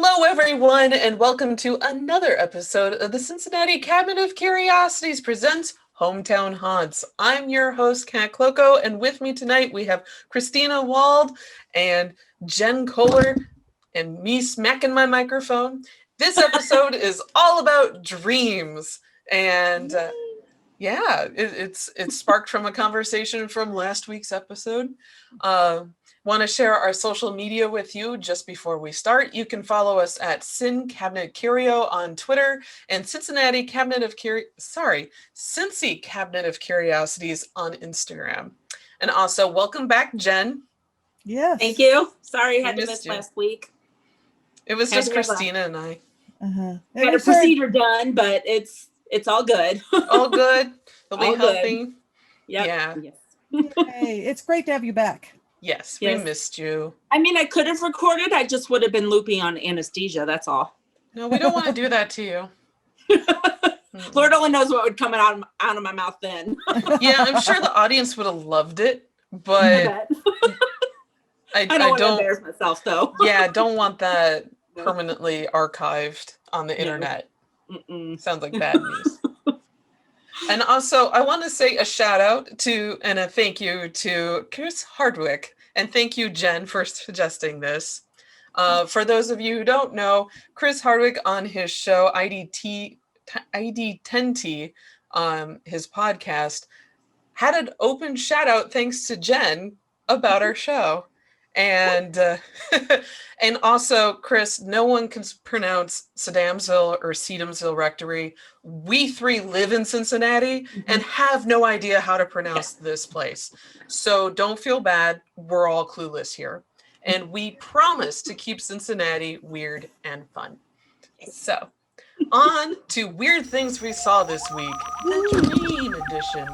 Hello, everyone, and welcome to another episode of the Cincinnati Cabinet of Curiosities presents Hometown Haunts. I'm your host, Kat Klockow, and with me tonight we have Christina, Wald, and Jen Koehler, and me smacking my microphone. This episode is all about dreams, and it's sparked from a conversation from last week's episode. Want to share our social media with you just before we start. You can follow us at Cabinet Curio on Twitter and Cincy Cabinet of Curiosities on Instagram. And also, welcome back, Jen. Yes. Thank you. Sorry, I had to miss last week. It was just Christina and I. Had a procedure done, but it's all good. All good. You'll be healthy. Yep. Yeah. Yes. Hey, it's great to have you back. Yes, we missed you. I mean, I could have recorded. I just would have been looping on anesthesia. That's all. No, we don't want to do that to you. Lord only knows what would come out of my mouth then. Yeah, I'm sure the audience would have loved it, but I don't want to embarrass myself, though. Yeah, don't want that permanently archived on the internet. Sounds like bad news. And also, I want to say a shout out to and a thank you to Chris Hardwick. And thank you, Jen, for suggesting this. For those of you who don't know, Chris Hardwick on his show ID10T, his podcast, had an open shout out thanks to Jen about our show. And and also, Chris, no one can pronounce Sedamsville or Sedamsville Rectory. We three live in Cincinnati and have no idea how to pronounce this place. So don't feel bad. We're all clueless here. And we promise to keep Cincinnati weird and fun. So on to weird things we saw this week. The Dream Edition.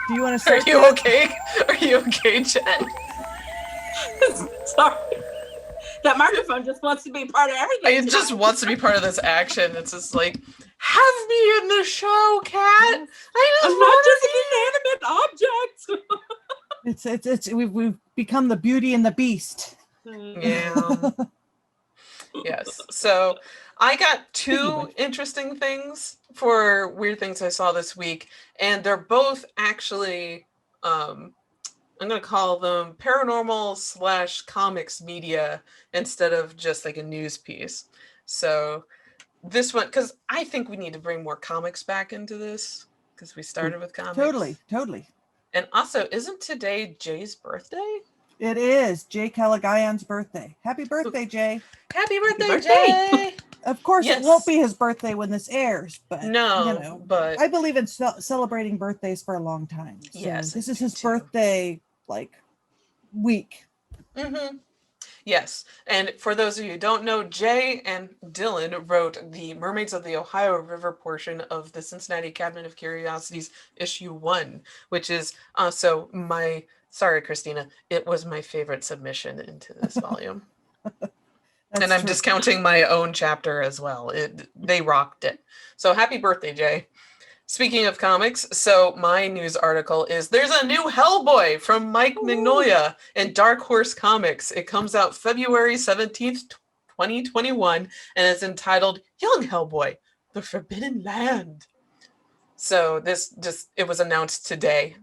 Do you want to start? Are you okay? Are you okay, Jen? Sorry. That microphone just wants to be part of everything. It just wants to be part of this action. It's just like, have me in the show, Kat. I'm not just an inanimate object. We've become the Beauty and the Beast. Yeah. Yes. So I got two interesting things for weird things I saw this week, and they're both actually I'm going to call them paranormal / comics media instead of just like a news piece. So this one, because I think we need to bring more comics back into this, because we started with comics. Totally. And also, isn't today Jay's birthday? It is Jay Calagayan's birthday. Happy birthday, Jay. Happy birthday, Jay. Of course, It won't be his birthday when this airs, but but I believe in celebrating birthdays for a long time. So yes, this is his birthday week. Yes, and for those of you who don't know, Jay and Dylan wrote the Mermaids of the Ohio River portion of the Cincinnati Cabinet of Curiosities issue 1, which is also sorry, Christina, it was my favorite submission into this volume. And I'm discounting my own chapter as well. They rocked it. So happy birthday, Jay. Speaking of comics, so my news article is there's a new Hellboy from Mike Mignola in Dark Horse Comics. It comes out February 17th, 2021, and is entitled Young Hellboy, The Forbidden Land. So it was announced today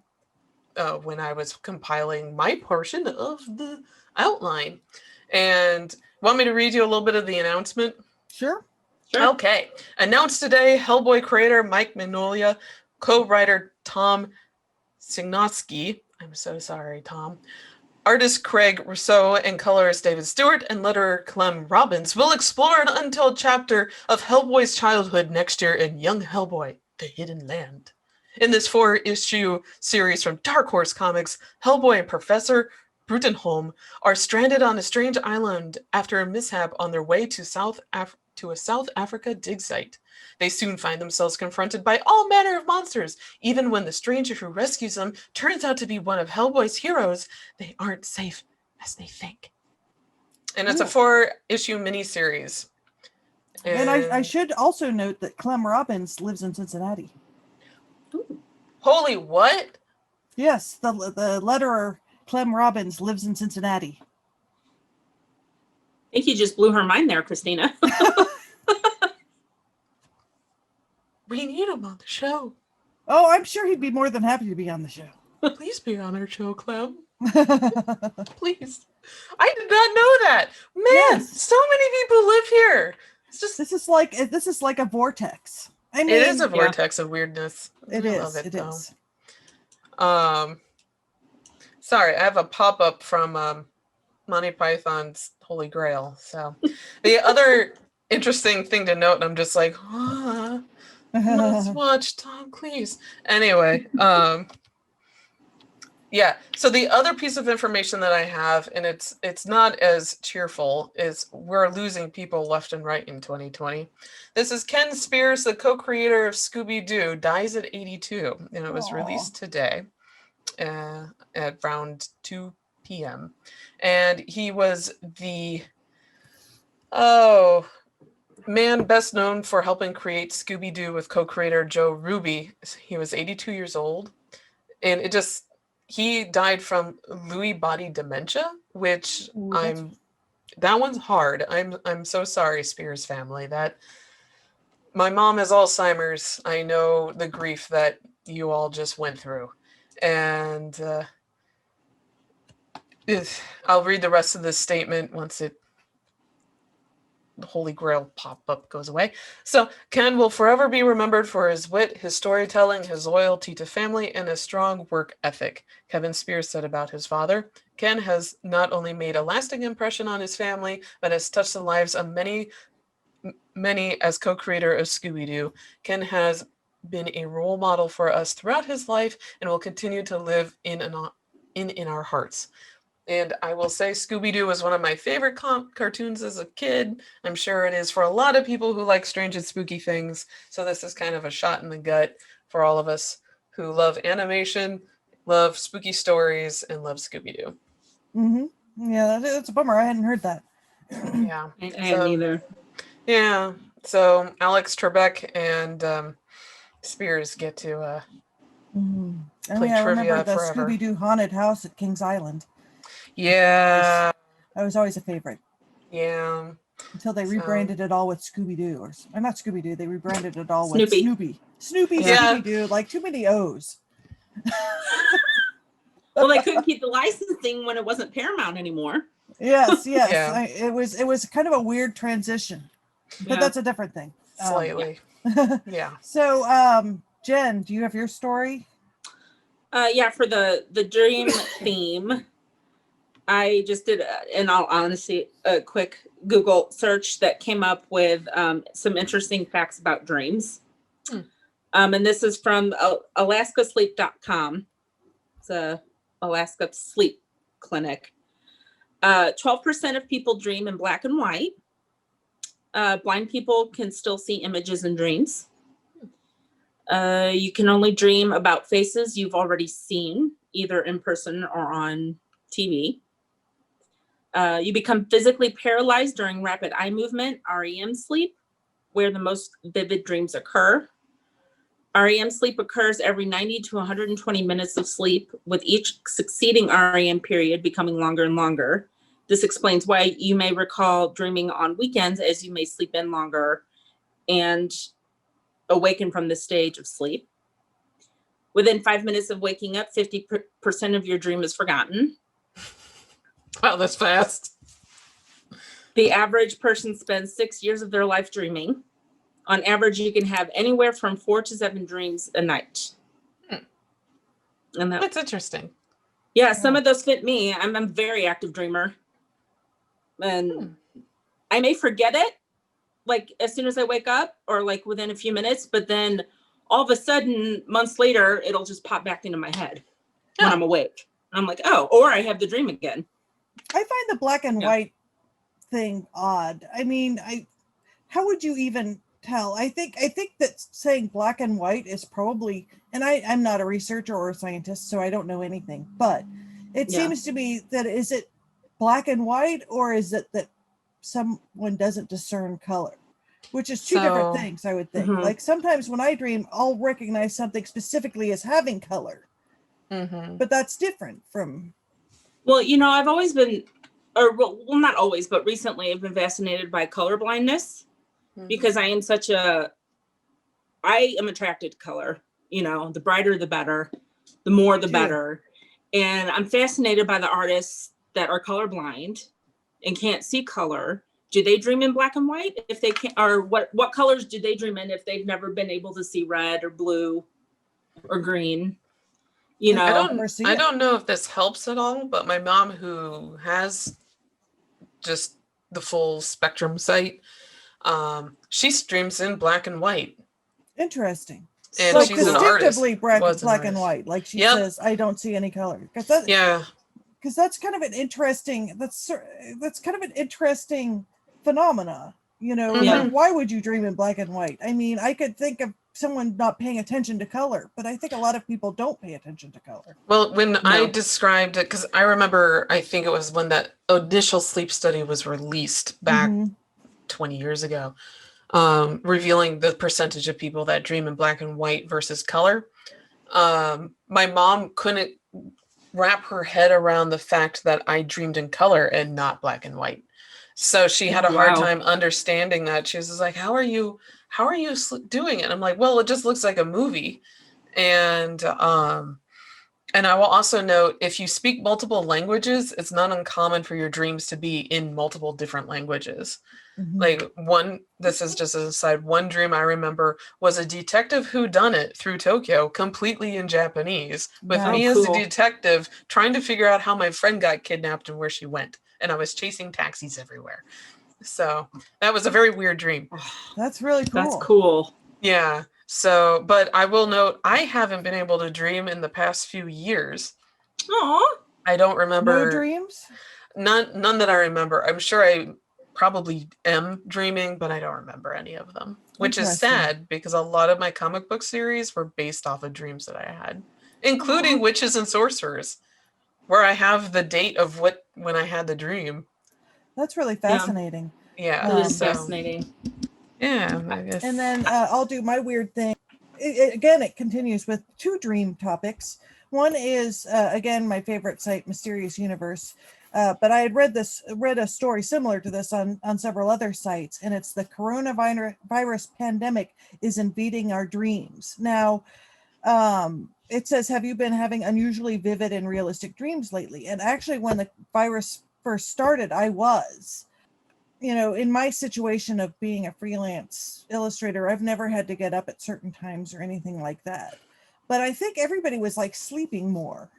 when I was compiling my portion of the outline. And want me to read you a little bit of the announcement? Sure. Okay. Announced today, Hellboy creator Mike Mignola, co-writer Tom Signosky, I'm so sorry, Tom, artist Craig Rousseau, and colorist David Stewart, and letterer Clem Robbins will explore an untold chapter of Hellboy's childhood next year in Young Hellboy, The Hidden Land. In this 4-issue series from Dark Horse Comics, Hellboy and Professor Brutenholm are stranded on a strange island after a mishap on their way to a South Africa dig site. They soon find themselves confronted by all manner of monsters. Even when the stranger who rescues them turns out to be one of Hellboy's heroes, they aren't safe as they think. And it's a 4-issue miniseries. And I should also note that Clem Robbins lives in Cincinnati. Ooh. Holy what? Yes, the letterer Clem Robbins lives in Cincinnati. think you just blew her mind there, Christina. We need him on the show. Oh, I'm sure he'd be more than happy to be on the show. Please be on our show, Clem. Please. I did not know that. Man, Yes. so many people live here. It's just This is like a vortex. I mean, it is a vortex of weirdness. It I is. love It though. is. Sorry, I have a pop-up from Monty Python's Holy Grail. So the other interesting thing to note, and I'm just like, let's watch Tom Cleese. Anyway, yeah. So the other piece of information that I have, and it's not as cheerful, is we're losing people left and right in 2020. This is Ken Spears, the co-creator of Scooby-Doo, dies at 82, and it was released today at around 2 p.m. And he was the man best known for helping create Scooby-Doo with co-creator Joe Ruby. He was 82 years old, and he died from Lewy body dementia, which that one's hard. I'm so sorry, Spears family. That my mom has Alzheimer's. I know the grief that you all just went through, and I'll read the rest of this statement once the Holy Grail pop-up goes away. So, Ken will forever be remembered for his wit, his storytelling, his loyalty to family, and his strong work ethic. Kevin Spears said about his father, Ken has not only made a lasting impression on his family, but has touched the lives of many as co-creator of Scooby-Doo. Ken has been a role model for us throughout his life and will continue to live in our hearts. And I will say Scooby-Doo was one of my favorite cartoons as a kid. I'm sure it is for a lot of people who like strange and spooky things. So this is kind of a shot in the gut for all of us who love animation, love spooky stories, and love Scooby-Doo. Mm-hmm. Yeah, that's a bummer. I hadn't heard that. Yeah. I hadn't either. Yeah. So Alex Trebek and Spears get to play I trivia remember the forever. Scooby-Doo haunted house at Kings Island. Yeah. That was always a favorite. Yeah. Until they rebranded it all with Scooby-Doo. Or not Scooby-Doo, they rebranded it all Snoopy. with Snoopy. Snoopy, Yeah. Scooby-Doo, like too many O's. Well, they couldn't keep the licensing when it wasn't Paramount anymore. Yes. Yeah. It was kind of a weird transition. But that's a different thing. Slightly. Yeah. So, Jen, do you have your story? Yeah, for the dream theme, I just did, in all honesty, a quick Google search that came up with some interesting facts about dreams. And this is from alaskasleep.com. It's a Alaska Sleep Clinic. 12% of people dream in black and white. Blind people can still see images in dreams. You can only dream about faces you've already seen, either in person or on TV. You become physically paralyzed during rapid eye movement, REM sleep, where the most vivid dreams occur. REM sleep occurs every 90 to 120 minutes of sleep, with each succeeding REM period becoming longer and longer. This explains why you may recall dreaming on weekends, as you may sleep in longer and awaken from this stage of sleep. Within 5 minutes of waking up, 50% of your dream is forgotten. Wow, that's fast. The average person spends 6 years of their life dreaming. On average, you can have anywhere from 4 to 7 dreams a night. And that's interesting. Yeah, some of those fit me. I'm a very active dreamer. And I may forget it, like as soon as I wake up or like within a few minutes, but then all of a sudden, months later, it'll just pop back into my head when I'm awake. I'm like, or I have the dream again. I find the black and white thing odd. I mean, how would you even tell? I think that saying black and white is probably, and I'm not a researcher or a scientist, so I don't know anything, but it seems to me that, is it black and white, or is it that someone doesn't discern color, which is two different things, I would think. Like sometimes when I dream, I'll recognize something specifically as having color, but that's different from. Well, I've always been or well, not always, but recently I've been fascinated by color blindness because I am attracted to color. You know, the brighter, the better, the more, the better. And I'm fascinated by the artists that are colorblind and can't see color. Do they dream in black and white if they can't, or what colors do they dream in if they've never been able to see red or blue or green? You know, I don't know if this helps at all, but my mom, who has just the full spectrum sight, she streams in black and white. Interesting. And like she's an artist. Black and white. Like she says, I don't see any color. Because that's kind of an interesting. That's kind of an interesting phenomena. You know, like why would you dream in black and white? I mean, I could think of someone not paying attention to color, but I think a lot of people don't pay attention to color. Well, when I described it, because I remember, I think it was when that initial sleep study was released back 20 years ago, revealing the percentage of people that dream in black and white versus color. My mom couldn't wrap her head around the fact that I dreamed in color and not black and white. So she had a hard time understanding that. She was just like, how are you doing it? I'm like, well, it just looks like a movie. And I will also note, if you speak multiple languages, it's not uncommon for your dreams to be in multiple different languages. Like this is just an aside, one dream I remember was a detective whodunit through Tokyo, completely in Japanese, with me as a detective trying to figure out how my friend got kidnapped and where she went. And I was chasing taxis everywhere. So that was a very weird dream. That's really cool. That's cool. Yeah. So, but I will note, I haven't been able to dream in the past few years. Aw. I don't remember. No dreams? None that I remember. I'm sure I probably am dreaming, but I don't remember any of them, which is sad because a lot of my comic book series were based off of dreams that I had, including Witches and Sorcerers, where I have the date of when I had the dream. That's really fascinating. Yeah, it is fascinating. Yeah, I guess. And then I'll do my weird thing. It continues with two dream topics. One is, again, my favorite site, Mysterious Universe. But I had read a story similar to this on several other sites, and it's the coronavirus pandemic is invading our dreams. Now, it says, have you been having unusually vivid and realistic dreams lately? And actually, when the virus first started, I was. You know, in my situation of being a freelance illustrator, I've never had to get up at certain times or anything like that. But I think everybody was like sleeping more.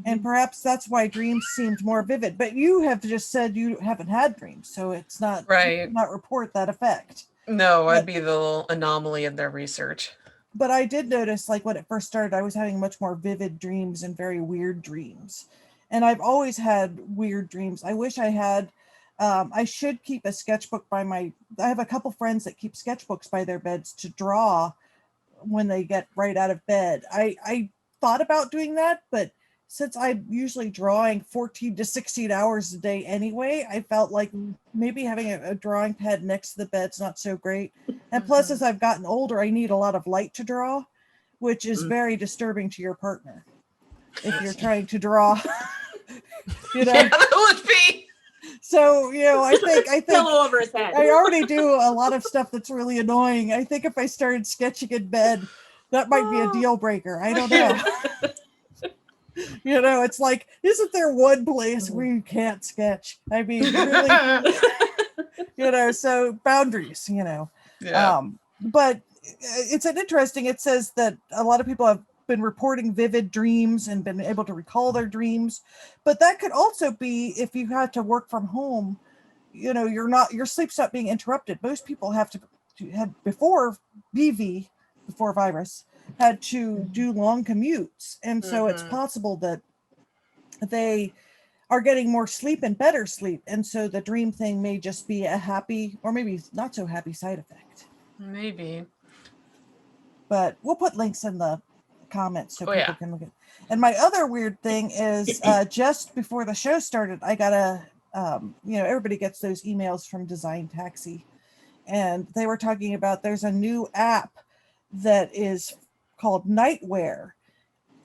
And perhaps that's why dreams seemed more vivid. But you have just said you haven't had dreams, so it's not right. Not report that effect. No, I'd be the little anomaly in their research. But I did notice, like when it first started, I was having much more vivid dreams and very weird dreams. And I've always had weird dreams. I wish I had. I should keep a sketchbook I have a couple friends that keep sketchbooks by their beds to draw when they get right out of bed. I thought about doing that, but since I'm usually drawing 14 to 16 hours a day anyway, I felt like maybe having a drawing pad next to the bed's not so great. And plus, as I've gotten older, I need a lot of light to draw, which is very disturbing to your partner if you're trying to draw. You know? Yeah, that would be. So, you know, I think pillow over his head. I already do a lot of stuff that's really annoying. I think if I started sketching in bed, that might be a deal breaker. I don't know. You know, it's like, isn't there one place where you can't sketch? I mean, really, you know, so boundaries, you know. Yeah. But it's interesting. It says that a lot of people have been reporting vivid dreams and been able to recall their dreams. But that could also be if you had to work from home, you know, your sleep's not being interrupted. Most people have to had before virus, had to do long commutes. And so it's possible that they are getting more sleep and better sleep. And so the dream thing may just be a happy or maybe not so happy side effect. Maybe. But we'll put links in the comments so people can look at. And my other weird thing is just before the show started, I got you know, everybody gets those emails from Design Taxi. And they were talking about there's a new app that is called Ware.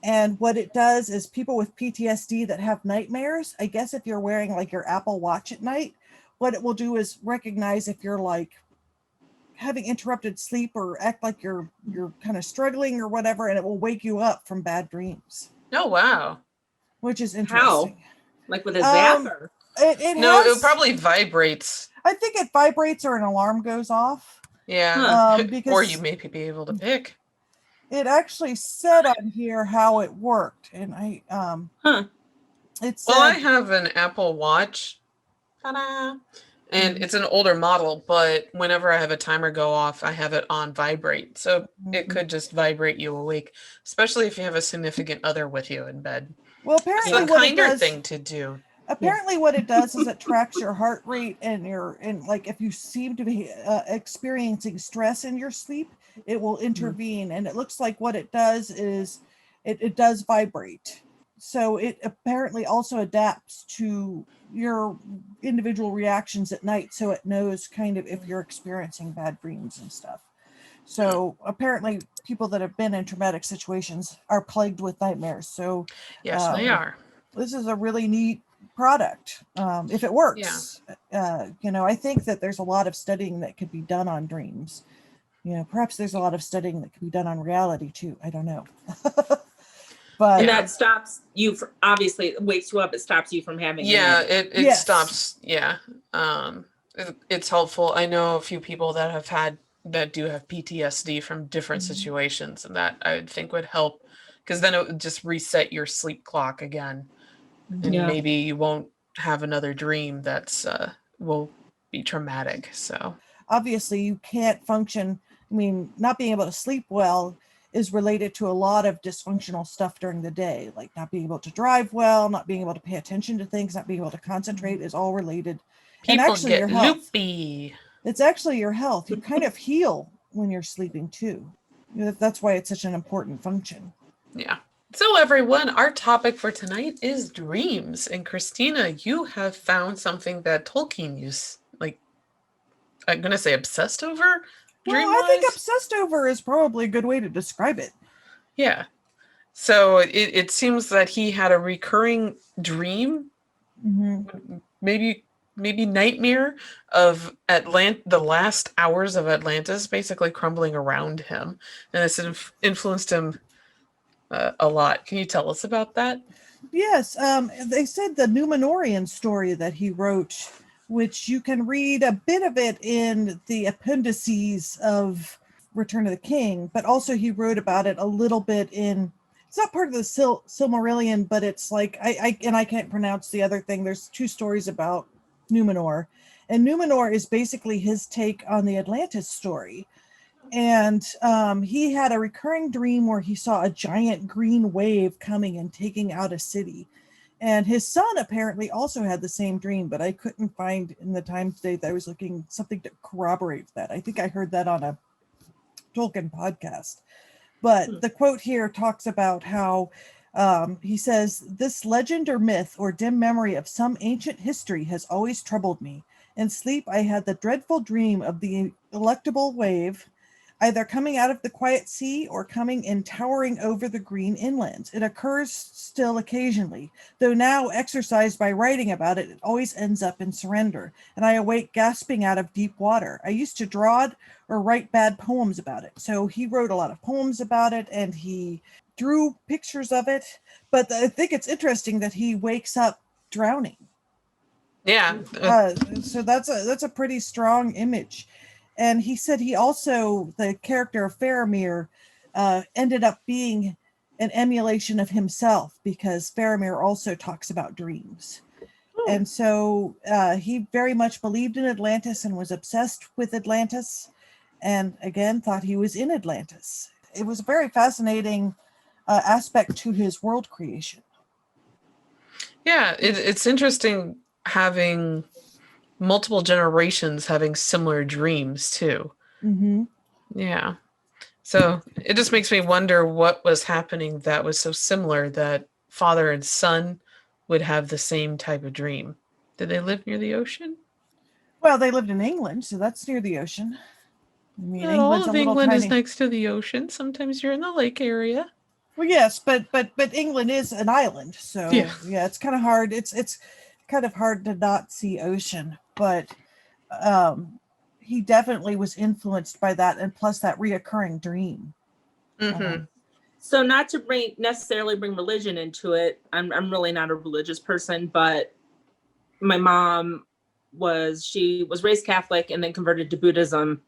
And what it does is people with PTSD that have nightmares, I guess if you're wearing like your Apple Watch at night, what it will do is recognize if you're like having interrupted sleep or act like you're kind of struggling or whatever, and it will wake you up from bad dreams. Oh, wow. Which is How? interesting. Like with a zapper? It No, has, it probably vibrates. I think it vibrates or an alarm goes off. Yeah. Because or you may be able to pick. it actually said on here how it worked, and I it said, Well, I have an Apple Watch. Ta-da! And it's an older model, but whenever I have a timer go off, I have it on vibrate. So it could just vibrate you awake, especially if you have a significant other with you in bed. well, It's apparently the what it kinder does, thing to do. apparently what it does is it tracks your heart rate and like if you seem to be experiencing stress in your sleep, it will intervene. And it looks like what it does is it does vibrate. So it apparently also adapts to your individual reactions at night, so it knows kind of if you're experiencing bad dreams and stuff. So apparently people that have been in traumatic situations are plagued with nightmares. So Yes, they are. this is a really neat product if it works. I think that there's a lot of studying that could be done on dreams. Perhaps there's a lot of studying that could be done on reality too. I don't know. But and that stops you from, obviously it wakes you up, it stops you from having it stops. It's helpful. I know a few people that do have PTSD from different situations, and that I would think would help, because then it would just reset your sleep clock again, and maybe you won't have another dream that's will be traumatic. So obviously you can't function. I mean, not being able to sleep well is related to a lot of dysfunctional stuff during the day, like not being able to drive well, not being able to pay attention to things, not being able to concentrate is all related. people and actually get your health. loopy. It's actually your health. You kind of heal when you're sleeping too. That's why it's such an important function. Yeah. So everyone, our topic for tonight is dreams. And Christina, you have found something that Tolkien is, like, I'm going to say obsessed over? Well, I think obsessed over is probably a good way to describe it. Yeah. So it seems that he had a recurring dream, maybe nightmare of the last hours of Atlantis basically crumbling around him. And this influenced him a lot. Can you tell us about that? Yes. They said the Numenorian story that he wrote, which you can read a bit of it in the appendices of Return of the King, but also he wrote about it a little bit in, it's not part of the Silmarillion, but it's like, I can't pronounce the other thing. There's two stories about Numenor, and Numenor is basically his take on the Atlantis story. And he had a recurring dream where he saw a giant green wave coming and taking out a city. And his son apparently also had the same dream, but I couldn't find in the time today that I was looking something to corroborate that. I think I heard that on a Tolkien podcast. But the quote here talks about how he says, "This legend or myth or dim memory of some ancient history has always troubled me. In sleep, I had the dreadful dream of the electable wave, either coming out of the quiet sea or coming in towering over the green inlands. It occurs still occasionally, though now exercised by writing about it, it always ends up in surrender, and I awake gasping out of deep water. I used to draw it or write bad poems about it." So he wrote a lot of poems about it, and he drew pictures of it. But I think it's interesting that he wakes up drowning. Yeah. So that's a pretty strong image. And he said he also, the character of Faramir, ended up being an emulation of himself, because Faramir also talks about dreams. And so he very much believed in Atlantis and was obsessed with Atlantis, and again thought he was in Atlantis. It was a very fascinating aspect to his world creation. Yeah, it's interesting having multiple generations having similar dreams too. Yeah. So it just makes me wonder what was happening that was so similar that father and son would have the same type of dream. Did they live near the ocean? Well, they lived in England, so that's near the ocean. I mean, Not all England's of a little England tiny. is next to the ocean. Sometimes you're in the lake area. Well, yes, but England is an island, so Yeah. it's kind of hard. It's kind of hard to not see ocean, but he definitely was influenced by that, and plus that reoccurring dream. Mm-hmm. So not to necessarily bring religion into it. I'm really not a religious person, but my mom she was raised Catholic and then converted to Buddhism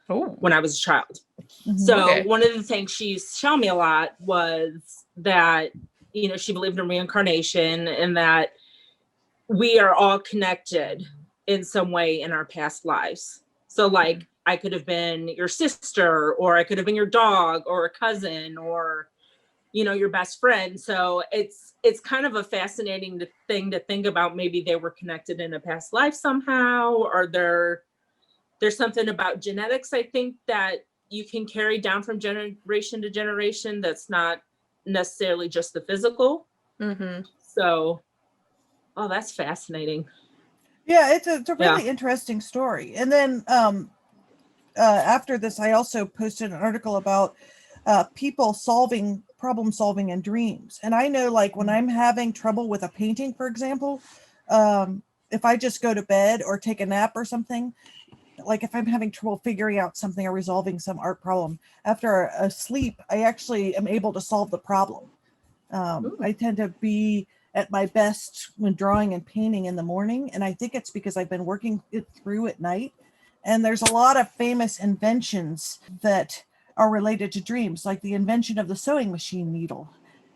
when I was a child. Mhm. So one of the things she used to tell me a lot was that, she believed in reincarnation and that we are all connected in some way in our past lives. So like I could have been your sister, or I could have been your dog, or a cousin, or your best friend. So it's kind of a fascinating thing to think about. Maybe they were connected in a past life somehow, or there's something about genetics, I think, that you can carry down from generation to generation that's not necessarily just the physical. Mm-hmm. So, that's fascinating. Yeah, it's a really interesting story. And then after this, I also posted an article about people problem solving in dreams. And I know, like, when I'm having trouble with a painting, for example, if I just go to bed or take a nap or something, like if I'm having trouble figuring out something or resolving some art problem, after a sleep, I actually am able to solve the problem. I tend to be at my best when drawing and painting in the morning, and I think it's because I've been working it through at night. And there's a lot of famous inventions that are related to dreams, like the invention of the sewing machine needle.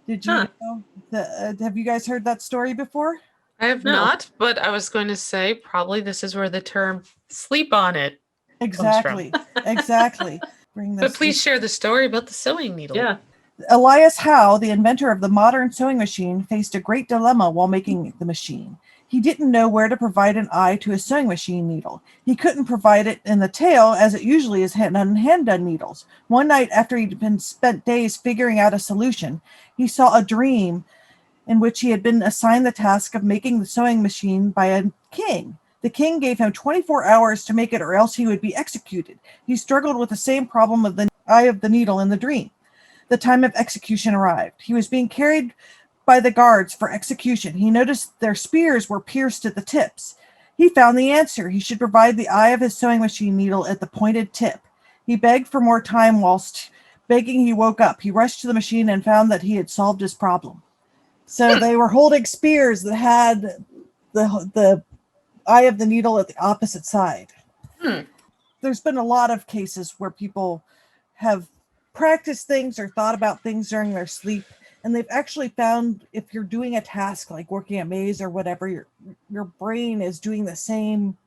Did you know have you guys heard that story before? I have not, but I was going to say probably this is where the term "sleep on it" comes from. Exactly. But please share the story about the sewing needle. Yeah. Elias Howe, the inventor of the modern sewing machine, faced a great dilemma while making the machine. He didn't know where to provide an eye to his sewing machine needle. He couldn't provide it in the tail, as it usually is on hand-done needles. One night, after he'd spent days figuring out a solution, he saw a dream in which he had been assigned the task of making the sewing machine by a king. The king gave him 24 hours to make it, or else he would be executed. He struggled with the same problem of the eye of the needle in the dream. The time of execution arrived. He was being carried by the guards for execution. He noticed their spears were pierced at the tips. He found the answer. He should provide the eye of his sewing machine needle at the pointed tip. He begged for more time. Whilst begging, he woke up. He rushed to the machine and found that he had solved his problem. So they were holding spears that had the eye of the needle at the opposite side. There's been a lot of cases where people have practiced things or thought about things during their sleep, and they've actually found if you're doing a task like working a maze or whatever, your brain is doing the same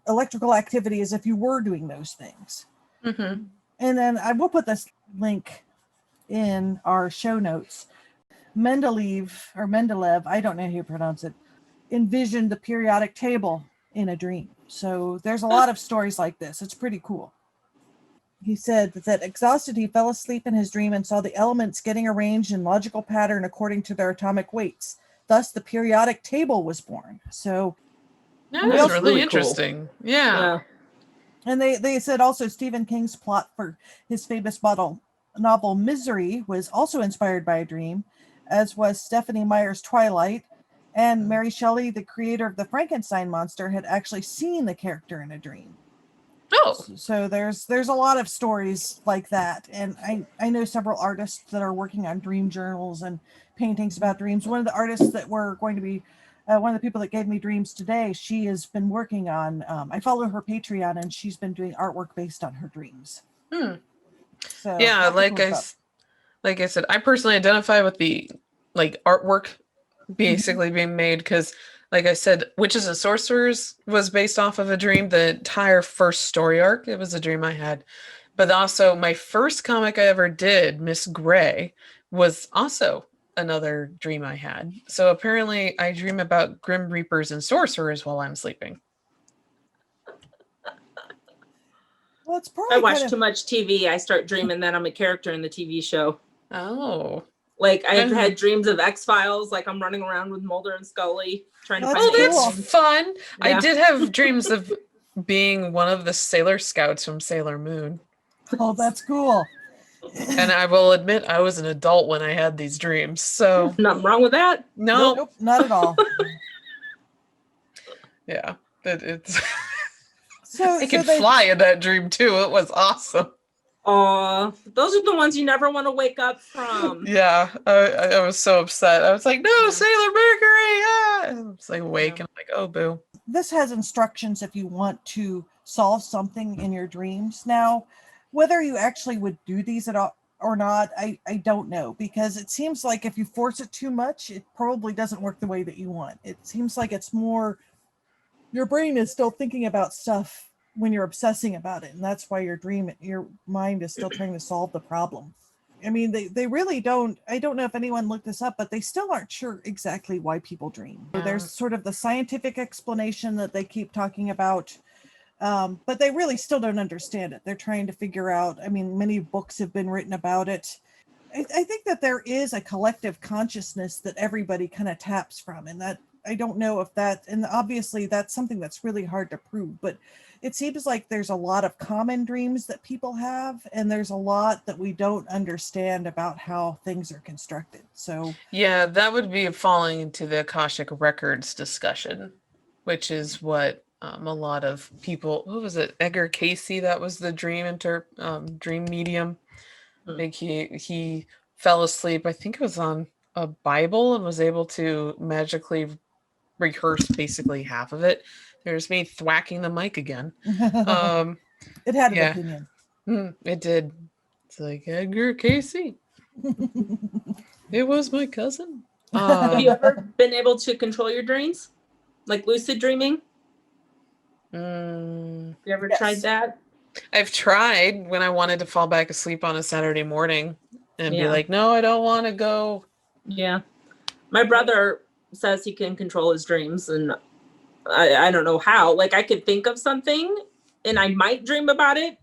electrical activity as if you were doing those things. Mm-hmm. And then I will put this link in our show notes. Mendeleev, I don't know how you pronounce it, envisioned the periodic table in a dream. So there's a lot of stories like this. It's pretty cool. He said that exhausted, he fell asleep in his dream and saw the elements getting arranged in logical pattern according to their atomic weights. Thus, the periodic table was born. So that is really interesting. Cool. Yeah. And they said also Stephen King's plot for his famous novel Misery was also inspired by a dream, as was Stephanie Meyer's Twilight. And Mary Shelley, the creator of the Frankenstein monster, had actually seen the character in a dream. Oh. So there's a lot of stories like that. And I know several artists that are working on dream journals and paintings about dreams. One of the artists that we're going to be, one of the people that gave me dreams today, she has been working on, I follow her Patreon, and she's been doing artwork based on her dreams. So yeah, like I said, I personally identify with the artwork basically being made, because like I said, Witches and Sorcerers was based off of a dream. The entire first story arc, it was a dream I had. But also my first comic I ever did, Miss Gray, was also another dream I had. So apparently I dream about Grim Reapers and sorcerers while I'm sleeping. Well, it's probably I watch too much TV. I start dreaming that I'm a character in the TV show. Oh. Like I've had dreams of X-Files, like I'm running around with Mulder and Scully trying to find the that's aliens. Fun. Yeah. I did have dreams of being one of the Sailor Scouts from Sailor Moon. Oh, that's cool. And I will admit, I was an adult when I had these dreams. So Nothing wrong with that. no, Nope, not at all. yeah, it's. So, I so could they fly in that dream too. It was awesome. Those are the ones you never want to wake up from. Yeah, I was so upset. I was like, "No, Yeah. Sailor Mercury!" Ah! I was like awake Yeah. and I'm like, "Oh, boo." this has instructions if you want to solve something in your dreams. Now, whether you actually would do these at all or not, I don't know, because it seems like if you force it too much, it probably doesn't work the way that you want. It seems like it's more your brain is still thinking about stuff when you're obsessing about it, and that's why your mind is still trying to solve the problem. I mean, they really don't. I don't know if anyone looked this up, but they still aren't sure exactly why people dream. Yeah. There's sort of the scientific explanation that they keep talking about, but they really still don't understand it. They're trying to figure out. I mean, many books have been written about it. I think that there is a collective consciousness that everybody kind of taps from, and that I don't know if that, and obviously that's something that's really hard to prove, but it seems like there's a lot of common dreams that people have, and there's a lot that we don't understand about how things are constructed. So Yeah, that would be falling into the Akashic Records discussion, which is what a lot of people. Who was it? Edgar Casey. That was the dream medium. Hmm. Like he fell asleep. I think it was on a Bible and was able to magically rehearse basically half of it. There's me thwacking the mic again. Um, it had an yeah, opinion. it did. It's like Edgar Casey. It was my cousin. Have you ever been able to control your dreams, like lucid dreaming? Mm, You ever Yes. tried that? I've tried when I wanted to fall back asleep on a Saturday morning and be Yeah. like, no, I don't want to go. Yeah. My brother says he can control his dreams, and I don't know how. Like, I could think of something and I might dream about it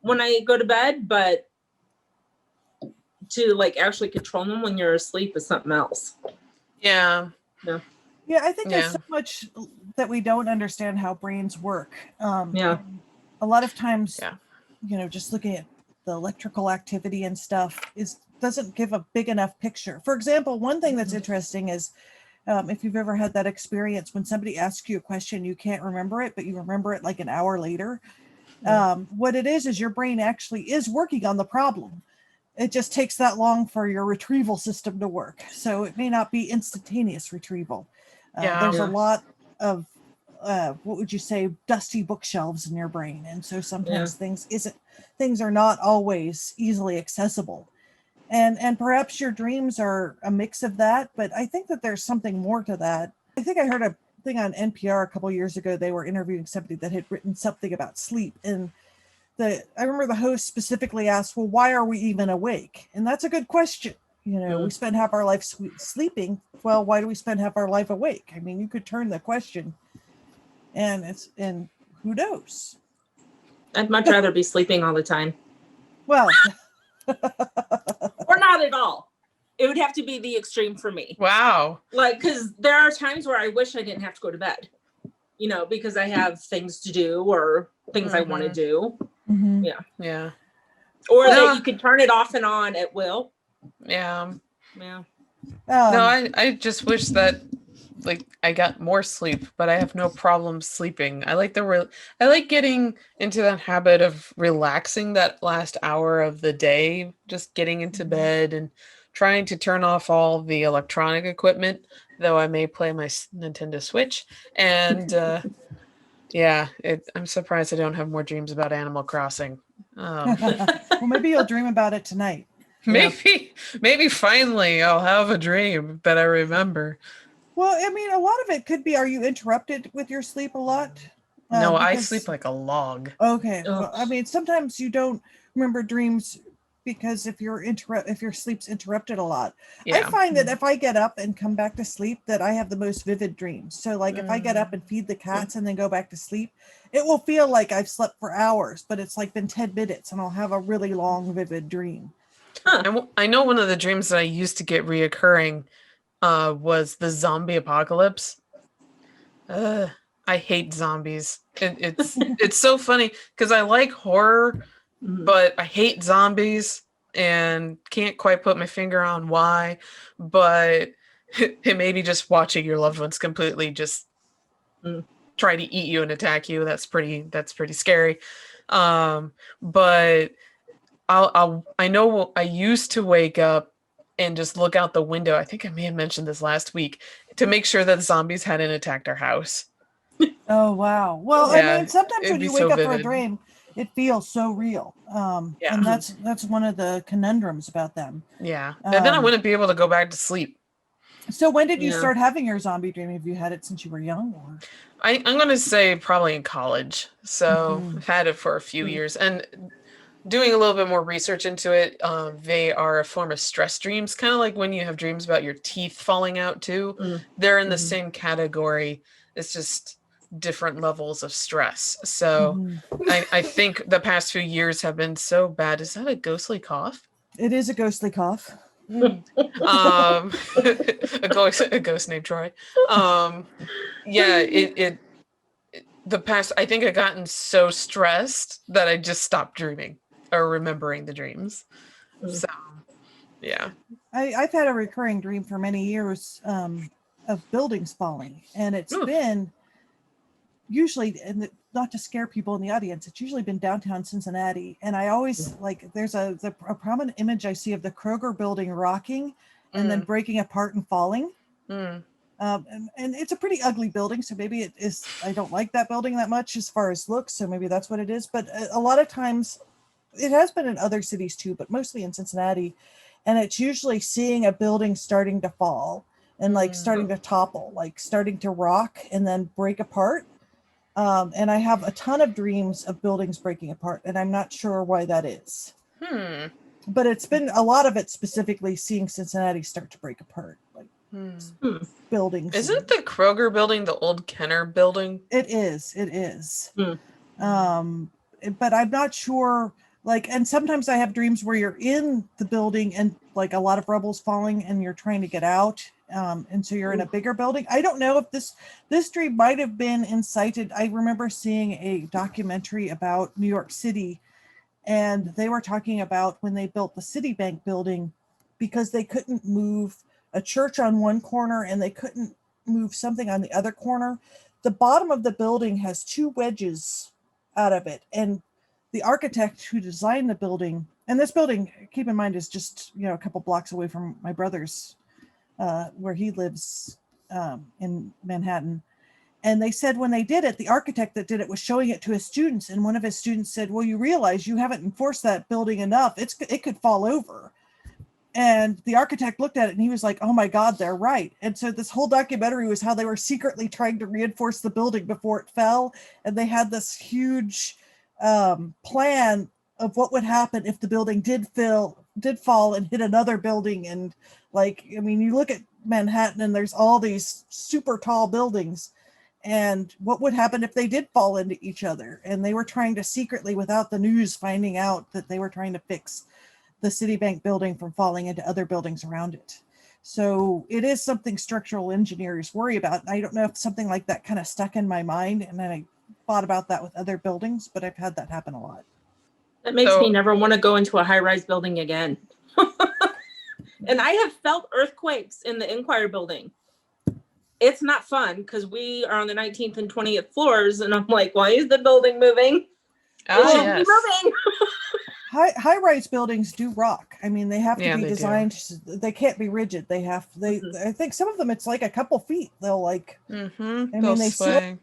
when I go to bed, but to like actually control them when you're asleep is something else. Yeah. Yeah, I think there's Yeah. so much that we don't understand how brains work. Yeah. A lot of times, Yeah. Just looking at the electrical activity and stuff doesn't give a big enough picture. For example, one thing that's interesting is if you've ever had that experience when somebody asks you a question, you can't remember it, but you remember it like an hour later. What it is your brain actually is working on the problem. It just takes that long for your retrieval system to work. So it may not be instantaneous retrieval. There's a lot of what would you say, dusty bookshelves in your brain, and so sometimes things are not always easily accessible. And perhaps your dreams are a mix of that, but I think that there's something more to that. I think I heard a thing on NPR a couple years ago. They were interviewing somebody that had written something about sleep, and I remember the host specifically asked, well, why are we even awake? And that's a good question. We spend half our life sleeping. Well, why do we spend half our life awake? I mean, you could turn the question, and who knows? I'd much rather be sleeping all the time. Well, or not at all. It would have to be the extreme for me. Wow. Like, because there are times where I wish I didn't have to go to bed, because I have things to do or things I want to do. mm-hmm. Yeah. Or that you could turn it off and on at will. Yeah. Yeah. No, I just wish that I got more sleep, but I have no problem sleeping. I like I like getting into that habit of relaxing that last hour of the day, just getting into bed and trying to turn off all the electronic equipment, though I may play my Nintendo Switch. And I'm surprised I don't have more dreams about Animal Crossing. Well, maybe you'll dream about it tonight. Maybe finally I'll have a dream that I remember. Well, I mean, a lot of it could be, are you interrupted with your sleep a lot? No, I sleep like a log. Okay. Well, I mean, sometimes you don't remember dreams because if your sleep's interrupted a lot. I find that if I get up and come back to sleep, that I have the most vivid dreams. So like if I get up and feed the cats and then go back to sleep, it will feel like I've slept for hours, but it's like been 10 minutes and I'll have a really long, vivid dream. I know one of the dreams that I used to get reoccurring was the zombie apocalypse. I hate zombies. It's so funny because I like horror but I hate zombies and can't quite put my finger on why, but it may be just watching your loved ones completely just try to eat you and attack you. That's pretty scary. But I know I used to wake up and just look out the window. I think I may have mentioned this last week, to make sure that zombies hadn't attacked our house. Oh wow. Well, Yeah, I mean, sometimes it'd when be you so wake up for a vivid. dream, it feels so real. Yeah. And that's one of the conundrums about them. Yeah. And then I wouldn't be able to go back to sleep. So when did you Yeah. start having your zombie dream? Have you had it since you were young, or? I'm going to say probably in college. So I've had it for a few years. And doing a little bit more research into it, they are a form of stress dreams, kind of like when you have dreams about your teeth falling out too. They're in the same category. It's just different levels of stress. So I think the past few years have been so bad. Is that a ghostly cough? It is a ghostly cough. A ghost named Troy. Yeah, it the past, I think I've gotten so stressed that I just stopped dreaming or remembering the dreams. So yeah. I've had a recurring dream for many years of buildings falling, and it's Oof. been usually, and not to scare people in the audience, it's usually been downtown Cincinnati. And I always like, there's a prominent image I see of the Kroger building rocking and then breaking apart and falling. And it's a pretty ugly building, so maybe it is, I don't like that building that much as far as looks, so maybe that's what it is. But a lot of times, it has been in other cities too, but mostly in Cincinnati, and it's usually seeing a building starting to fall and like starting to topple, like starting to rock and then break apart. And I have a ton of dreams of buildings breaking apart, and I'm not sure why that is. But it's been a lot of it specifically seeing Cincinnati start to break apart, like buildings. Isn't the Kroger building the old Kenner building? It is. It is. But I'm not sure. Like, and sometimes I have dreams where you're in the building and like a lot of rubble's falling and you're trying to get out. And so you're in a bigger building. I don't know if this dream might have been incited. I remember seeing a documentary about New York City, and they were talking about when they built the Citibank building, because they couldn't move a church on one corner and they couldn't move something on the other corner. The bottom of the building has two wedges out of it, and the architect who designed the building, and this building, keep in mind, is just a couple blocks away from my brother's, where he lives in Manhattan. And they said when they did it, the architect that did it was showing it to his students, and one of his students said, "Well, you realize you haven't enforced that building enough. It could fall over." And the architect looked at it and he was like, "Oh my God, they're right." And so this whole documentary was how they were secretly trying to reinforce the building before it fell. And they had this huge plan of what would happen if the building did fall and hit another building. And like, I mean, you look at Manhattan and there's all these super tall buildings, and what would happen if they did fall into each other? And they were trying to secretly, without the news finding out, that they were trying to fix the Citibank building from falling into other buildings around it. So it is something structural engineers worry about. I don't know if something like that kind of stuck in my mind, and then I thought about that with other buildings, but I've had that happen a lot. That makes me never want to go into a high-rise building again. And I have felt earthquakes in the Inquirer building. It's not fun because we are on the 19th and 20th floors, and I'm like, why is the building moving? It should be moving. High-rise buildings do rock. I mean, they have to be designed. They can't be rigid. I think some of them, it's like a couple feet. They'll like. I mean, they sway.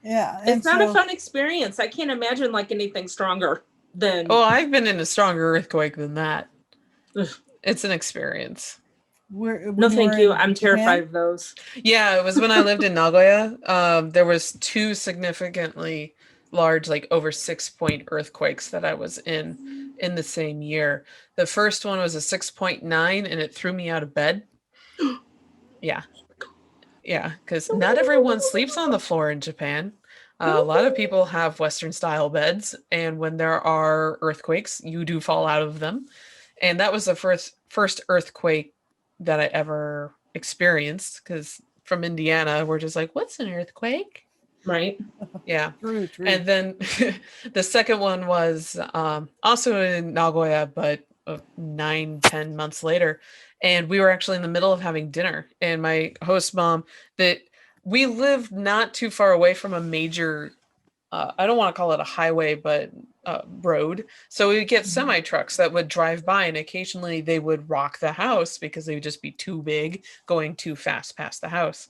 Yeah, it's not a fun experience. I can't imagine like anything stronger than. Oh, I've been in a stronger earthquake than that. It's an experience. No, thank you. I'm terrified of those. Yeah, it was when I lived in Nagoya. There was two significantly large, like over 6-point earthquakes that I was in the same year. The first one was a 6.9, and it threw me out of bed. Yeah, because not everyone sleeps on the floor in Japan. A lot of people have Western style beds, and when there are earthquakes, you do fall out of them. And that was the first earthquake that I ever experienced, because from Indiana, we're just like, what's an earthquake? Right. Yeah. True. And then the second one was also in Nagoya, but 9-10 months later. And we were actually in the middle of having dinner. And my host mom, that we lived not too far away from a major, I don't want to call it a highway, but road. So we would get semi trucks that would drive by, and occasionally they would rock the house because they would just be too big, going too fast past the house.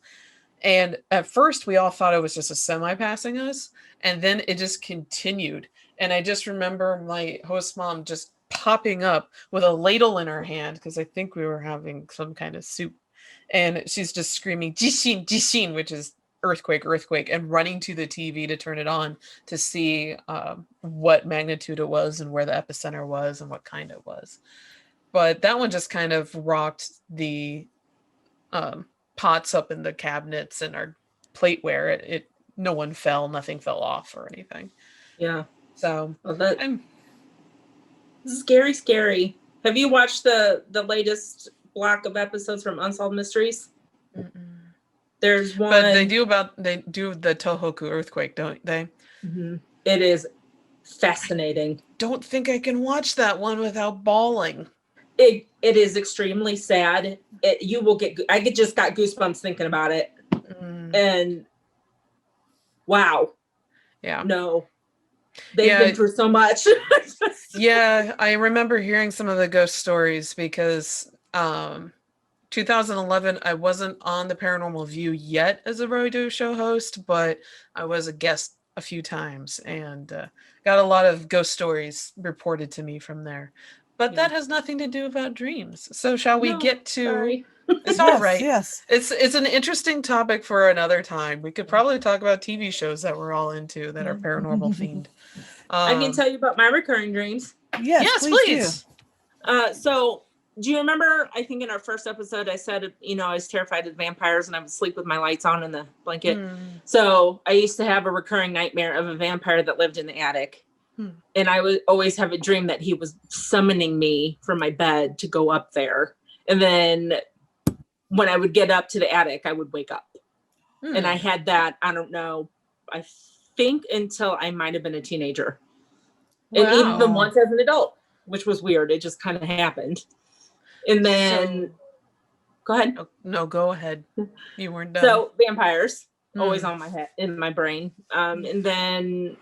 And at first, we all thought it was just a semi passing us. And then it just continued. And I just remember my host mom just popping up with a ladle in her hand because I think we were having some kind of soup. And she's just screaming, Jishin, Jishin, which is earthquake, earthquake, and running to the TV to turn it on to see what magnitude it was and where the epicenter was and what kind it was. But that one just kind of rocked the pots up in the cabinets and our plateware. It no one fell, nothing fell off or anything. Yeah. So Well, that I'm scary. Have you watched the latest block of episodes from Unsolved Mysteries? There's one. But they do the Tohoku earthquake, don't they? Mm-hmm. It is fascinating. Don't think I can watch that one without bawling. It is extremely sad. You will get. I just got goosebumps thinking about it. And wow. Yeah. No. They've been through so much. Yeah, I remember hearing some of the ghost stories because 2011, I wasn't on the Paranormal View yet as a radio show host, but I was a guest a few times and got a lot of ghost stories reported to me from there. But that has nothing to do about dreams. So shall we get to... Sorry. It's all right. Yes. It's an interesting topic for another time. We could probably talk about TV shows that we're all into that are paranormal themed. I can tell you about my recurring dreams. Yes, please. So do you remember, I think in our first episode, I said, I was terrified of vampires and I would sleep with my lights on in the blanket. So I used to have a recurring nightmare of a vampire that lived in the attic. And I would always have a dream that he was summoning me from my bed to go up there. And then when I would get up to the attic, I would wake up. And I had that, I don't know, I think until I might have been a teenager. Wow. And even once as an adult, which was weird. It just kind of happened. And then, go ahead. No, go ahead. You weren't done. So vampires, always on my head, in my brain. And then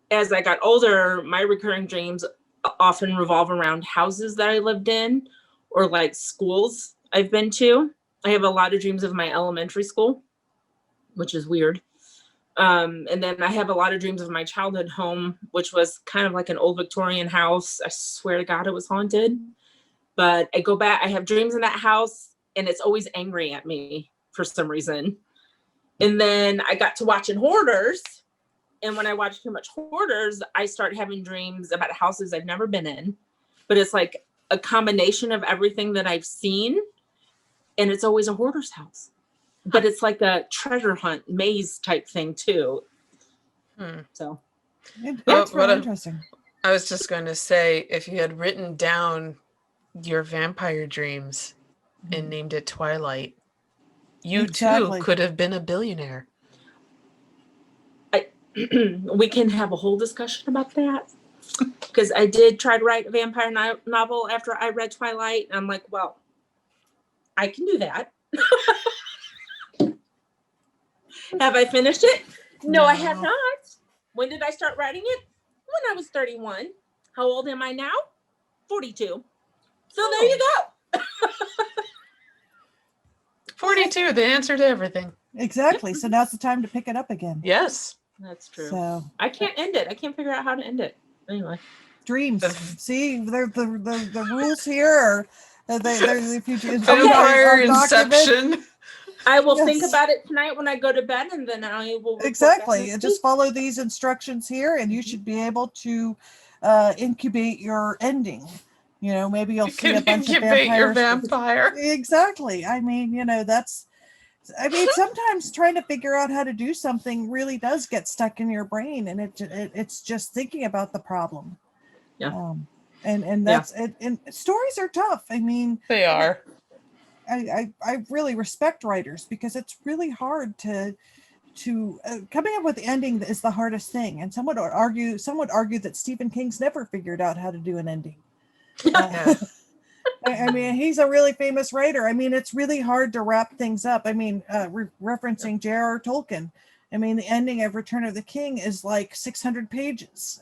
as I got older, my recurring dreams often revolve around houses that I lived in or like schools I've been to. I have a lot of dreams of my elementary school, which is weird. And then I have a lot of dreams of my childhood home, which was kind of like an old Victorian house. I swear to God, it was haunted. But I go back, I have dreams in that house, and it's always angry at me for some reason. And then I got to watching Hoarders. And when I watch too much Hoarders, I start having dreams about houses I've never been in. But it's like a combination of everything that I've seen. And it's always a hoarder's house. But it's like a treasure hunt maze type thing too. So that's really interesting. I was just going to say, if you had written down your vampire dreams and named it Twilight, you too could have been a billionaire. We can have a whole discussion about that. Because I did try to write a vampire novel after I read Twilight. And I'm like, well, I can do that. Have I finished it? No, I have not. When did I start writing it? When I was 31. How old am I now? 42. So there you go. 42, the answer to everything. Exactly. So now's the time to pick it up again. Yes. That's true. So I can't end it. I can't figure out how to end it. Anyway. Dreams. See, the rules here are vampire inception. I will think about it tonight when I go to bed, and then I will. Exactly. And just follow these instructions here, and you should be able to incubate your ending. Maybe you'll see a bunch of vampires. Your vampire. Exactly. I mean, sometimes trying to figure out how to do something really does get stuck in your brain, and it's just thinking about the problem. Yeah. And that's it. And stories are tough. I mean, they are. I really respect writers because it's really hard to coming up with the ending is the hardest thing. And some would argue that Stephen King's never figured out how to do an ending. Yeah. I mean, he's a really famous writer. I mean, it's really hard to wrap things up. I mean, referencing JRR Tolkien, I mean, the ending of Return of the King is like 600 pages.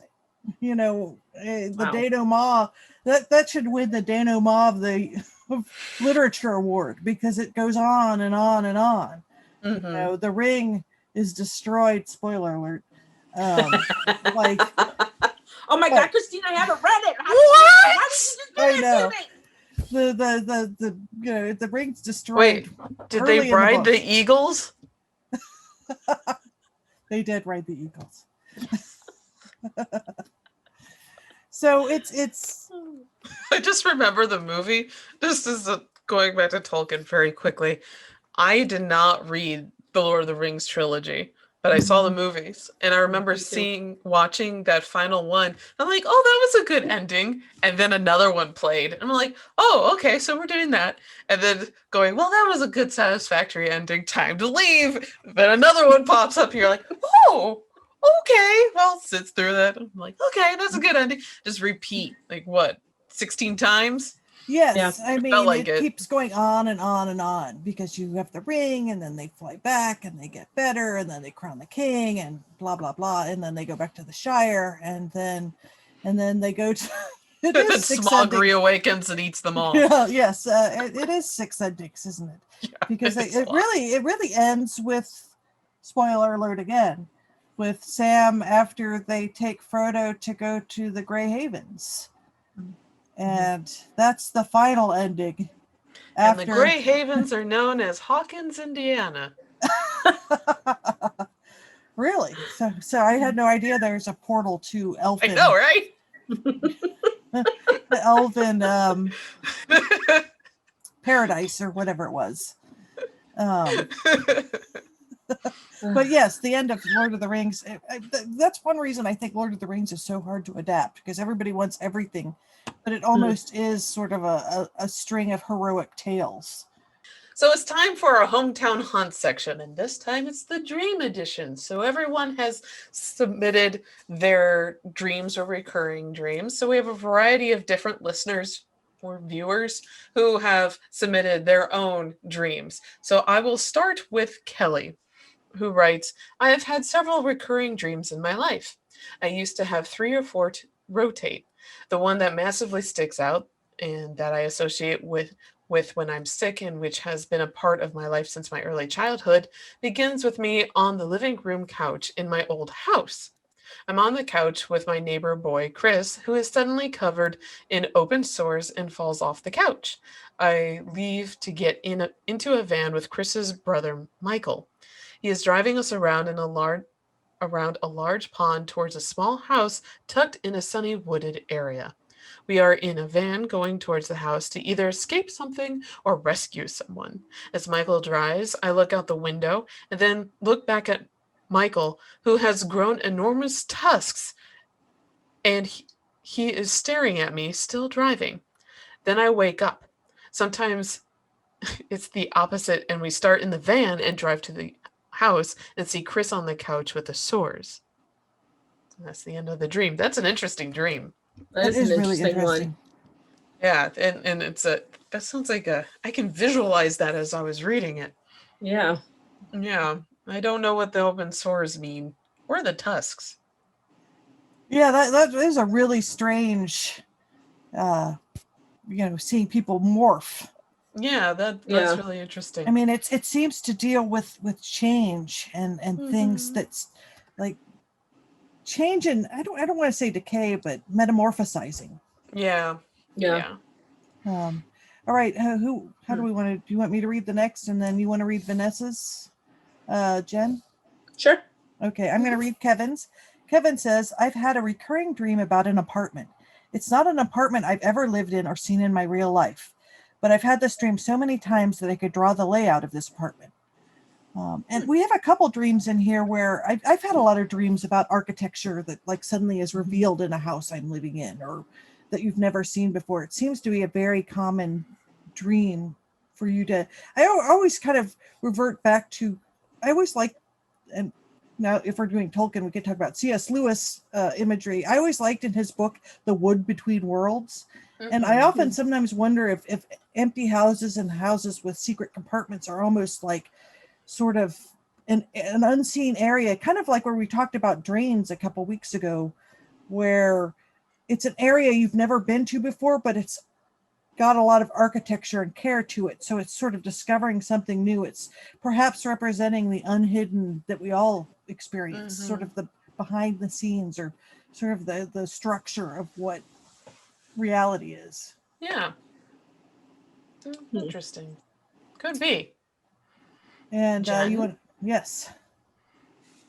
You know, the Wow. denouement, that should win the denouement of the literature award, because it goes on and on and on. You know, the ring is destroyed. Spoiler alert. Like, oh my God, Christina, I haven't read it. How I know. The you know, the ring's destroyed. Wait, did they ride the Eagles? They did ride the Eagles. So it's I just remember the movie. This is going back to Tolkien very quickly. I did not read the Lord of the Rings trilogy, but I saw the movies, and I remember watching that final one. I'm like, oh, that was a good ending. And then another one played. And I'm like, oh, okay, so we're doing that. And then going, well, that was a good, satisfactory ending. Time to leave. Then another one pops up. You're like, oh, okay. Well, sits through that. I'm like, okay, that's a good ending. Just repeat, like, what, 16 times? Yes, Yeah. I mean, like it keeps going on and on and on, because you have the ring, and then they fly back, and they get better, and then they crown the king, and blah blah blah, and then they go back to the Shire, and then they go to. It is Smog reawakens and eats them all. Yeah, yes, it is 6 endings, isn't it? Yeah, because it really ends with, spoiler alert again, with Sam after they take Frodo to go to the Grey Havens. And that's the final ending. And the Grey Havens are known as Hawkins, Indiana. Really? So I had no idea there's a portal to Elfin. I know, right? The Elven paradise, or whatever it was. But yes, the end of Lord of the Rings. That's one reason I think Lord of the Rings is so hard to adapt, because everybody wants everything, but it almost is sort of a string of heroic tales. So it's time for our hometown hunt section, and this time it's the dream edition. So everyone has submitted their dreams or recurring dreams. So we have a variety of different listeners or viewers who have submitted their own dreams. So I will start with Kelly, who writes, I have had several recurring dreams in my life. I used to have 3 or 4 rotate. The one that massively sticks out and that I associate with when I'm sick, and which has been a part of my life since my early childhood, begins with me on the living room couch in my old house. I'm on the couch with my neighbor boy, Chris, who is suddenly covered in open sores and falls off the couch. I leave to get into a van with Chris's brother, Michael. He is driving us around around a large pond towards a small house tucked in a sunny wooded area. We are in a van going towards the house to either escape something or rescue someone. As Michael drives, I look out the window and then look back at Michael, who has grown enormous tusks, and he is staring at me, still driving. Then I wake up. Sometimes it's the opposite, and we start in the van and drive to the house and see Chris on the couch with the sores. And that's the end of the dream. That's an interesting dream. That is an really interesting one. Yeah, and that sounds like I can visualize that as I was reading it. Yeah. Yeah, I don't know what the open sores mean, or the tusks. Yeah, that is a really strange, seeing people morph. Yeah, that's really interesting. I mean, it seems to deal with change and things that's like change, and I don't want to say decay, but metamorphosizing. Yeah. All right, how do we want to? Do you want me to read the next, and then you want to read Vanessa's, Jen? Sure. Okay, I'm going to read Kevin's. Kevin says, I've had a recurring dream about an apartment. It's not an apartment I've ever lived in or seen in my real life, but I've had this dream so many times that I could draw the layout of this apartment. And we have a couple dreams in here where I've had a lot of dreams about architecture that like suddenly is revealed in a house I'm living in, or that you've never seen before. It seems to be a very common dream for you to, I always kind of revert back to, I always like and now if we're doing Tolkien, we could talk about C.S. Lewis imagery. I always liked in his book, The Wood Between Worlds. And I often sometimes wonder if empty houses and houses with secret compartments are almost like sort of an unseen area, kind of like where we talked about drains a couple weeks ago, where it's an area you've never been to before, but it's got a lot of architecture and care to it. So it's sort of discovering something new. It's perhaps representing the unhidden that we all experience, sort of the behind the scenes, or sort of the structure of what reality is. Yeah. Interesting. Could be. And Jen? you want, yes.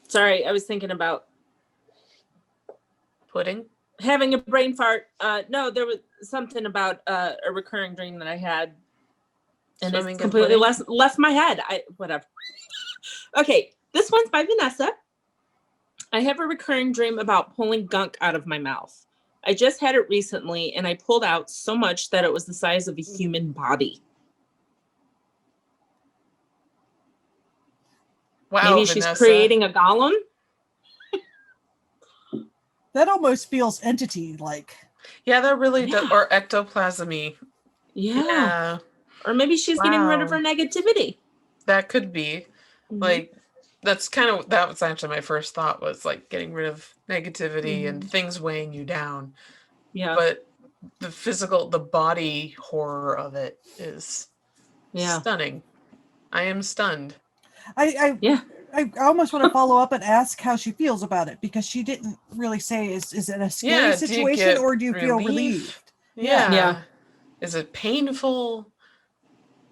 Sorry, I was thinking about Pudding? having a brain fart. No, there was something about a recurring dream that I had, and Swimming it's in completely pudding? left my head. Whatever. Okay, this one's by Vanessa. I have a recurring dream about pulling gunk out of my mouth. I just had it recently, and I pulled out so much that it was the size of a human body. Wow, Maybe she's Vanessa. creating a golem. That almost feels entity-like. Yeah, that really Yeah. does. Or ectoplasmy. Yeah. Yeah, Or maybe she's getting rid of Wow. her negativity. that could be. Mhm. Like, that was actually my first thought, was like getting rid of negativity and things weighing you down. Yeah. But the body horror of it is Yeah. stunning. I am stunned. Yeah. I almost want to follow up and ask how she feels about it, because she didn't really say, is it a scary Yeah, do you situation get or do you feel relief? relieved? Yeah. Yeah. Is it painful?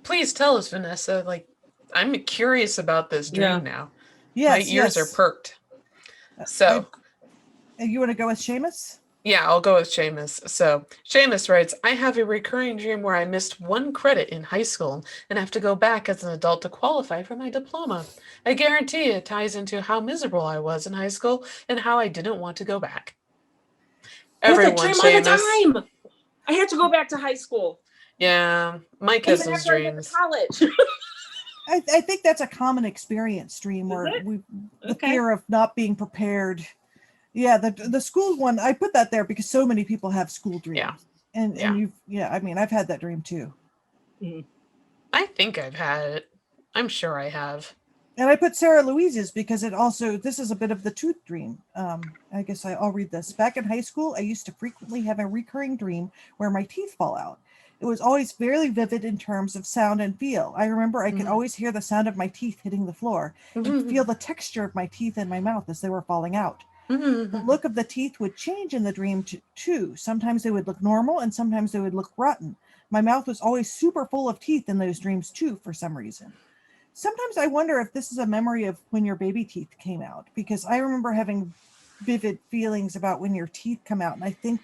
Please tell us, Vanessa. Like, I'm curious about this dream Yeah. now. Yes, My ears are perked. So, you want to go with Seamus? yeah, I'll go with Seamus. So, Seamus writes, I have a recurring dream where I missed one credit in high school and have to go back as an adult to qualify for my diploma. I guarantee it ties into how miserable I was in high school and how I didn't want to go back. I have that Everyone, dream all the Seamus. time. I had to go back to high school. Yeah, Mike has Even those after I went to dreams. college. I think that's a common experience, Dream, where it? the Okay. fear of not being prepared. Yeah, the school one, I put that there because so many people have school dreams. Yeah. And Yeah. I mean, I've had that dream too. I think I've had it. I'm sure I have. And I put Sarah Louise's because this is a bit of the truth dream. I guess I'll read this. Back in high school, I used to frequently have a recurring dream where my teeth fall out. It was always very vivid in terms of sound and feel. I remember I could always hear the sound of my teeth hitting the floor and feel the texture of my teeth in my mouth as they were falling out. The look of the teeth would change in the dream too. Sometimes they would look normal and sometimes they would look rotten. My mouth was always super full of teeth in those dreams too, for some reason. Sometimes I wonder if this is a memory of when your baby teeth came out, because I remember having vivid feelings about when your teeth come out. And I think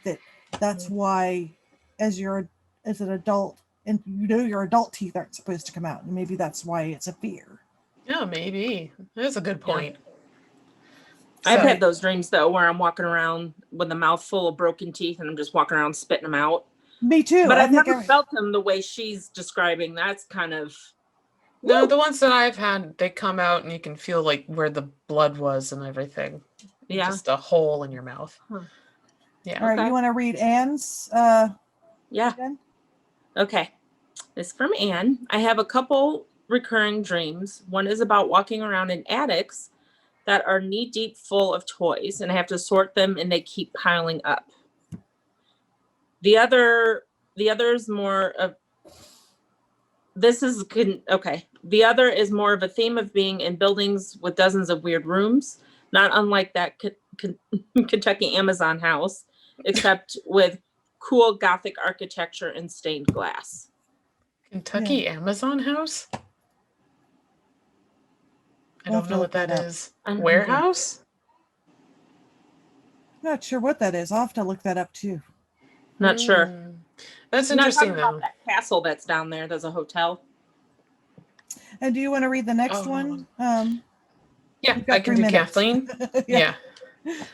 that's why as an adult, and your adult teeth aren't supposed to come out. And maybe that's why it's a fear. Yeah, maybe. That's a good point. I've had those dreams though, where I'm walking around with a mouth full of broken teeth and I'm just walking around spitting them out. Me too. But I've never felt them the way she's describing. That's kind of... No, the ones that I've had, they come out and you can feel like where the blood was and everything. Yeah. Just a hole in your mouth. Yeah. All right, you want to read Anne's? Yeah. Jen? Okay. It's from Anne. I have a couple recurring dreams. One is about walking around in attics that are knee deep full of toys, and I have to sort them and they keep piling up. The other is more of... The other is more of a theme of being in buildings with dozens of weird rooms, not unlike that Kentucky Amazon house, except with cool Gothic architecture and stained glass. Kentucky Amazon house? I don't know what that is. Warehouse? Not sure what that is. I'll have to look that up too. Not sure. That's I'm not interesting talking though. about that castle that's down there. There's a hotel. And do you want to read the next one? Yeah, I can do Kathleen. Yeah.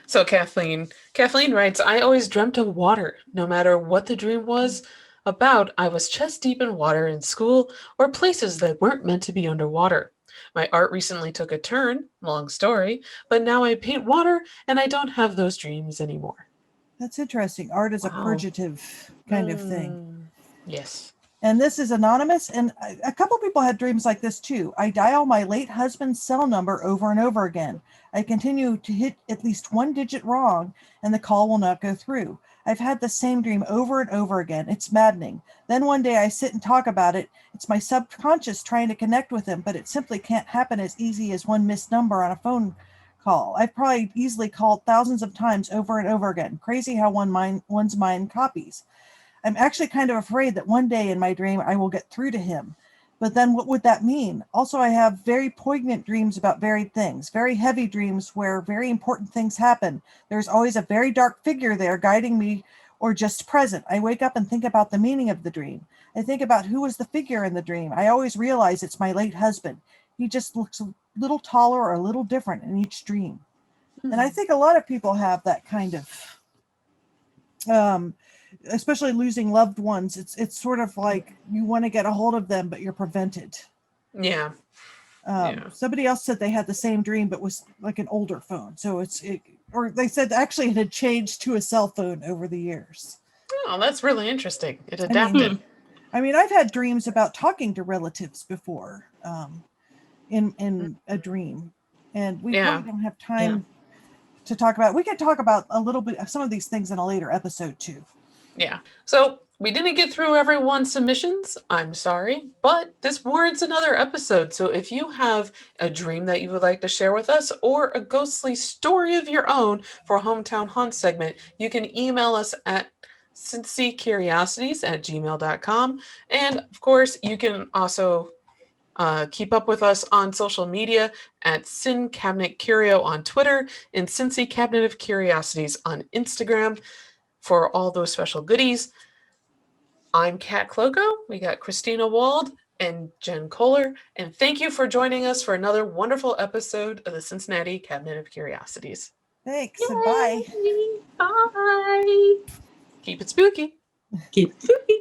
So Kathleen writes, I always dreamt of water. No matter what the dream was about, I was chest deep in water in school or places that weren't meant to be underwater. My art recently took a turn, long story, but now I paint water and I don't have those dreams anymore. That's interesting. Art is a Wow. purgative kind of thing. Yes. And this is anonymous. And a couple people had dreams like this too. I dial my late husband's cell number over and over again. I continue to hit at least one digit wrong and the call will not go through. I've had the same dream over and over again. It's maddening. Then one day I sit and talk about it. It's my subconscious trying to connect with him, but it simply can't happen as easy as one missed number on a phone call. I've probably easily called thousands of times over and over again. Crazy how one's mind copies. I'm actually kind of afraid that one day in my dream I will get through to him. But then what would that mean? Also, I have very poignant dreams about varied things, very heavy dreams where very important things happen. There's always a very dark figure there guiding me or just present. I wake up and think about the meaning of the dream. I think about who was the figure in the dream. I always realize it's my late husband. He just looks a little taller or a little different in each dream. And I think a lot of people have that kind of especially losing loved ones. It's sort of like you want to get a hold of them, but you're prevented. Yeah. Somebody else said they had the same dream, but was like an older phone. So or they said actually it had changed to a cell phone over the years. Oh, that's really interesting. It adapted. I mean, I've had dreams about talking to relatives before, in a dream, and we probably don't have time to talk about. We could talk about a little bit of some of these things in a later episode too. Yeah. So we didn't get through everyone's submissions. I'm sorry, but this warrants another episode. So if you have a dream that you would like to share with us or a ghostly story of your own for a Hometown Haunt segment, you can email us at cincycuriosities@gmail.com. And of course, you can also keep up with us on social media at Sin Cabinet Curio on Twitter and Cincy Cabinet of Curiosities on Instagram for all those special goodies. I'm Kat Klockow. We got Christina Wald and Jen Koehler. And thank you for joining us for another wonderful episode of the Cincinnati Cabinet of Curiosities. Thanks. And bye. Bye. Keep it spooky. Keep it spooky.